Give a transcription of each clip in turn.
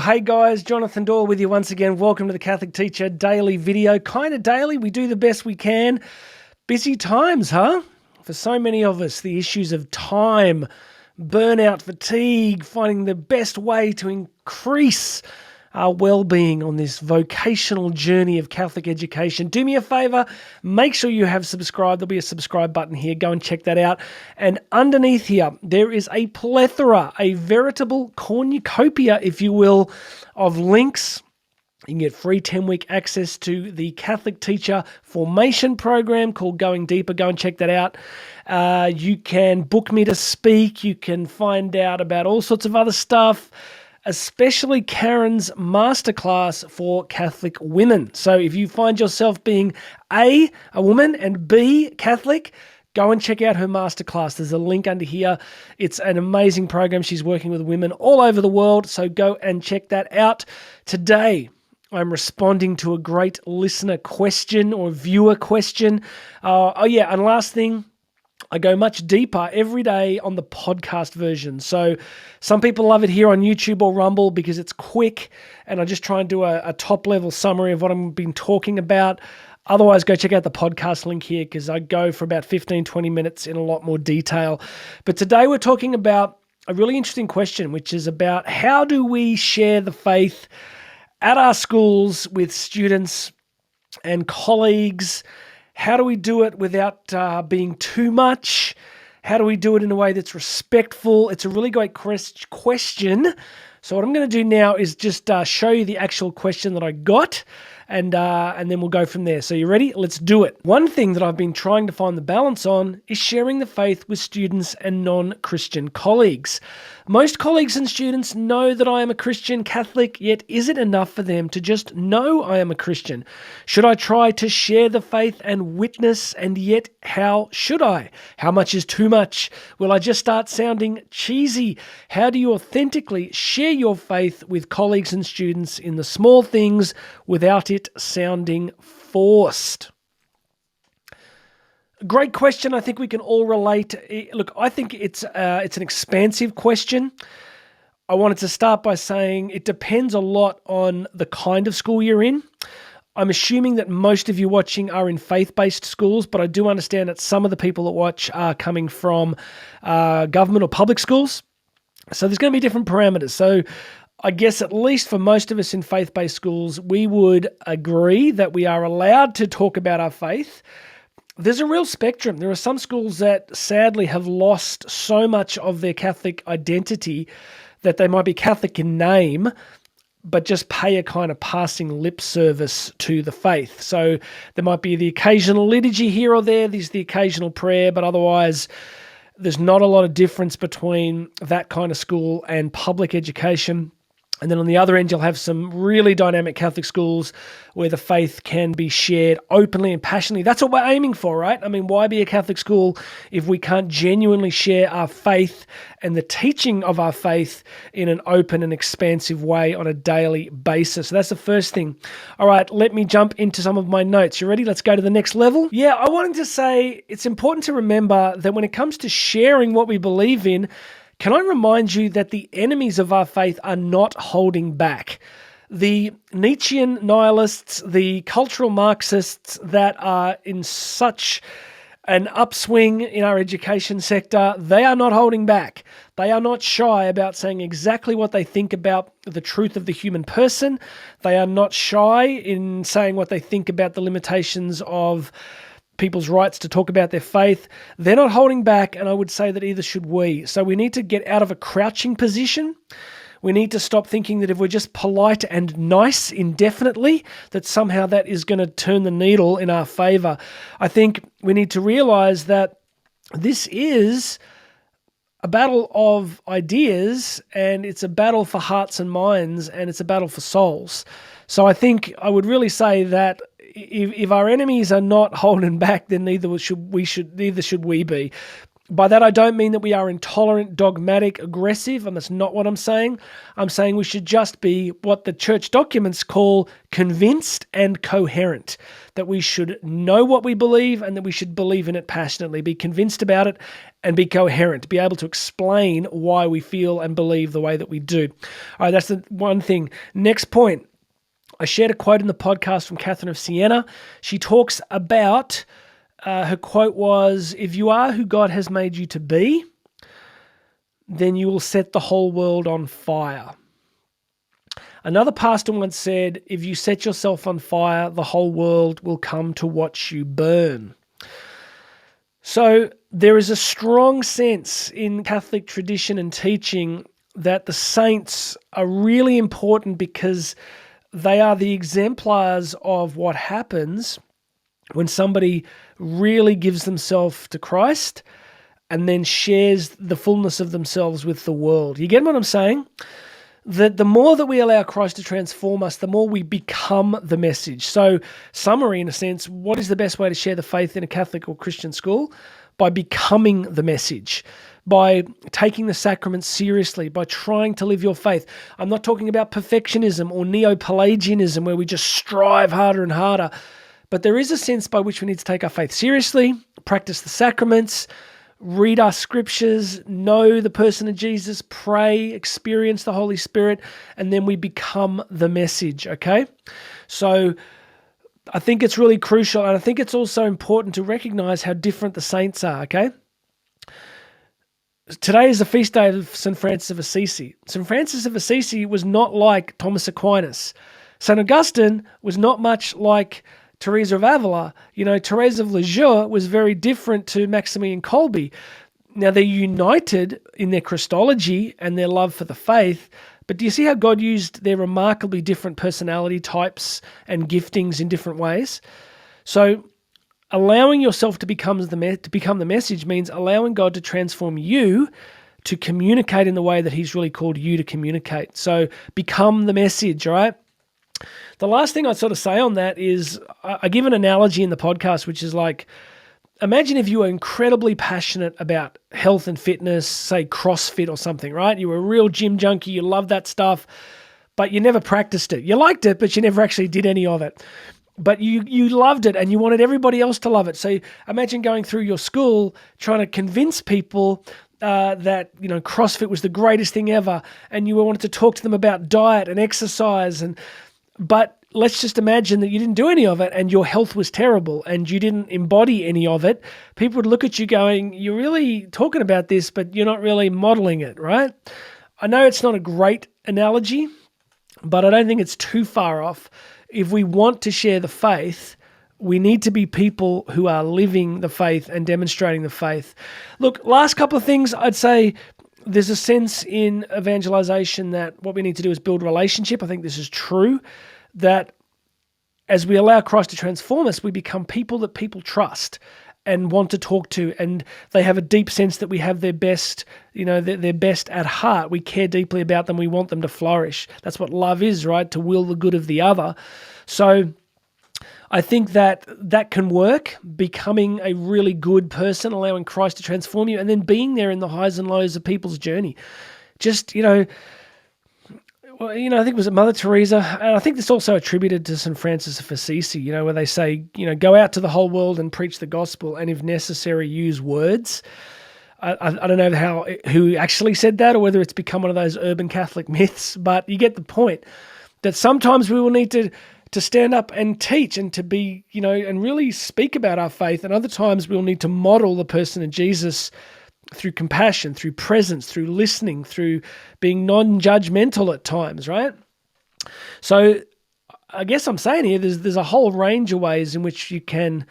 Well, hey guys, Jonathan Doyle with you once again. Welcome to the Catholic Teacher Daily video. Kind of daily, we do the best we can. Busy times, huh? For so many of us, the issues of time, burnout, fatigue, finding the best way to increase our well-being on this vocational journey of Catholic education. Do me a favor, make sure you have subscribed. There'll be a subscribe button here. Go and check that out. And underneath here, there is a plethora, a veritable cornucopia, if you will, of links. You can get free 10-week access to the Catholic Teacher Formation Program called Going Deeper. Go and check that out. You can book me to speak. You can find out about all sorts of other stuff, especially Karen's masterclass for Catholic women. So if you find yourself being A, a woman, and B, Catholic, go and check out her masterclass. There's a link under here. It's an amazing program. She's working with women all over the world, so go and check that out. Today, I'm responding to a great listener question or viewer question. And last thing, I go much deeper every day on the podcast version. So some people love it here on YouTube or Rumble because it's quick and I just try and do a top level summary of what I've been talking about. Otherwise, go check out the podcast link here because I go for about 15, 20 minutes in a lot more detail. But today we're talking about a really interesting question, which is about how do we share the faith at our schools with students and colleagues. How do we do it without being too much? How do we do it in a way that's respectful? It's a really great question. So what I'm going to do now is just show you the actual question that I got, and then we'll go from there. So you ready? Let's do it. One thing that I've been trying to find the balance on is sharing the faith with students and non-Christian colleagues. Most colleagues and students know that I am a Christian Catholic, yet is it enough for them to just know I am a Christian? Should I try to share the faith and witness, and yet how should I? How much is too much? Will I just start sounding cheesy? How do you authentically share your faith with colleagues and students in the small things without it sounding forced? Great question. I think we can all relate. Look, I think it's an expansive question. I wanted to start by saying it depends a lot on the kind of school you're in. I'm assuming that most of you watching are in faith-based schools, but I do understand that some of the people that watch are coming from government or public schools. So there's going to be different parameters. So I guess at least for most of us in faith-based schools, we would agree that we are allowed to talk about our faith. There's a real spectrum. There are some schools that sadly have lost so much of their Catholic identity that they might be Catholic in name, but just pay a kind of passing lip service to the faith. So there might be the occasional liturgy here or there, there's the occasional prayer, but otherwise there's not a lot of difference between that kind of school and public education. And then on the other end, you'll have some really dynamic Catholic schools where the faith can be shared openly and passionately. That's what we're aiming for, right? I mean, why be a Catholic school if we can't genuinely share our faith and the teaching of our faith in an open and expansive way on a daily basis? So that's the first thing. All right, let me jump into some of my notes. You ready? Let's go to the next level. Yeah, I wanted to say it's important to remember that when it comes to sharing what we believe in, can I remind you that the enemies of our faith are not holding back? The Nietzschean nihilists, the cultural Marxists that are in such an upswing in our education sector, they are not holding back. They are not shy about saying exactly what they think about the truth of the human person. They are not shy in saying what they think about the limitations of people's rights to talk about their faith. They're not holding back, and I would say that either should we. So we need to get out of a crouching position. We need to stop thinking that if we're just polite and nice indefinitely, that somehow that is going to turn the needle in our favor. I think we need to realize that this is a battle of ideas, and it's a battle for hearts and minds, and it's a battle for souls. So I think I would really say that if our enemies are not holding back, then neither should we be. By that, I don't mean that we are intolerant, dogmatic, aggressive, and that's not what I'm saying. I'm saying we should just be what the church documents call convinced and coherent, that we should know what we believe and that we should believe in it passionately, be convinced about it and be coherent, be able to explain why we feel and believe the way that we do. All right, that's the one thing. Next point. I shared a quote in the podcast from Catherine of Siena. She talks about... her quote was, "If you are who God has made you to be, then you will set the whole world on fire." Another pastor once said, "If you set yourself on fire, the whole world will come to watch you burn." So there is a strong sense in Catholic tradition and teaching that the saints are really important because they are the exemplars of what happens when somebody really gives themselves to Christ and then shares the fullness of themselves with the world. You get what I'm saying? That the more that we allow Christ to transform us, the more we become the message. So, summary in a sense, what is the best way to share the faith in a Catholic or Christian school? By becoming the message, by taking the sacraments seriously, by trying to live your faith. I'm not talking about perfectionism or neo-Pelagianism where we just strive harder and harder. But there is a sense by which we need to take our faith seriously, practice the sacraments, read our scriptures, know the person of Jesus, pray, experience the Holy Spirit, and then we become the message, okay? So I think it's really crucial, and I think it's also important to recognize how different the saints are, okay? Today is the feast day of St. Francis of Assisi. St. Francis of Assisi was not like Thomas Aquinas. St. Augustine was not much like Teresa of Avila. You know, Teresa of Lisieux was very different to Maximilian Kolbe. Now, they're united in their Christology and their love for the faith, but do you see how God used their remarkably different personality types and giftings in different ways? So allowing yourself to become the message means allowing God to transform you to communicate in the way that he's really called you to communicate. So become the message, right? The last thing I'd sort of say on that is I give an analogy in the podcast, which is like, imagine if you were incredibly passionate about health and fitness, say CrossFit or something, right? You were a real gym junkie, you loved that stuff, but you never practiced it. You liked it, but you never actually did any of it. But you loved it and you wanted everybody else to love it. So imagine going through your school trying to convince people that, you know, CrossFit was the greatest thing ever, and you wanted to talk to them about diet and exercise but let's just imagine that you didn't do any of it and your health was terrible and you didn't embody any of it. People would look at you going, you're really talking about this, but you're not really modeling it, right? I know it's not a great analogy, but I don't think it's too far off. If we want to share the faith, we need to be people who are living the faith and demonstrating the faith. Look, last couple of things, I'd say there's a sense in evangelization that what we need to do is build relationship. I think this is true, that as we allow Christ to transform us, we become people that people trust and want to talk to, and they have a deep sense that we have their best, you know, their best at heart. We care deeply about them. We want them to flourish. That's what love is, right? To will the good of the other. So I think that can work, becoming a really good person, allowing Christ to transform you, and then being there in the highs and lows of people's journey. Just, I think it was Mother Teresa, and I think this also attributed to St. Francis of Assisi, where they say, go out to the whole world and preach the gospel, and if necessary, use words. I don't know who actually said that, or whether it's become one of those urban Catholic myths, but you get the point, that sometimes we will need to stand up and teach and to be, and really speak about our faith, and other times we'll need to model the person of Jesus through compassion, through presence, through listening, through being non-judgmental at times, right? So I guess I'm saying here, there's a whole range of ways in which you can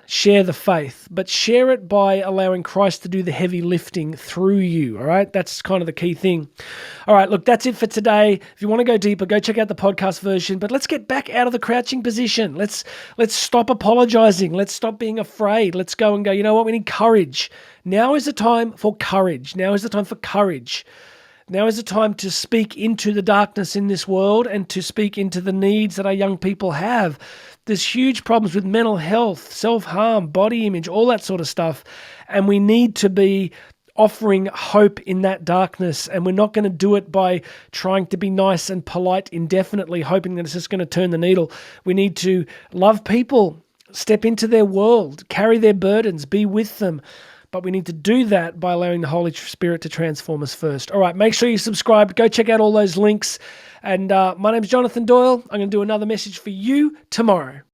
share the faith, but share it by allowing Christ to do the heavy lifting through you, all right? That's kind of the key thing. All right, look, that's it for today. If you want to go deeper, go check out the podcast version, but let's get back out of the crouching position. Let's stop apologizing. Let's stop being afraid. Let's go and go, you know what? We need courage. Now is the time for courage. Now is the time for courage. Now is the time to speak into the darkness in this world and to speak into the needs that our young people have. There's huge problems with mental health, self-harm, body image, all that sort of stuff. And we need to be offering hope in that darkness. And we're not going to do it by trying to be nice and polite indefinitely, hoping that it's just going to turn the needle. We need to love people, step into their world, carry their burdens, be with them. But we need to do that by allowing the Holy Spirit to transform us first. All right, make sure you subscribe. Go check out all those links. And my name's Jonathan Doyle. I'm going to do another message for you tomorrow.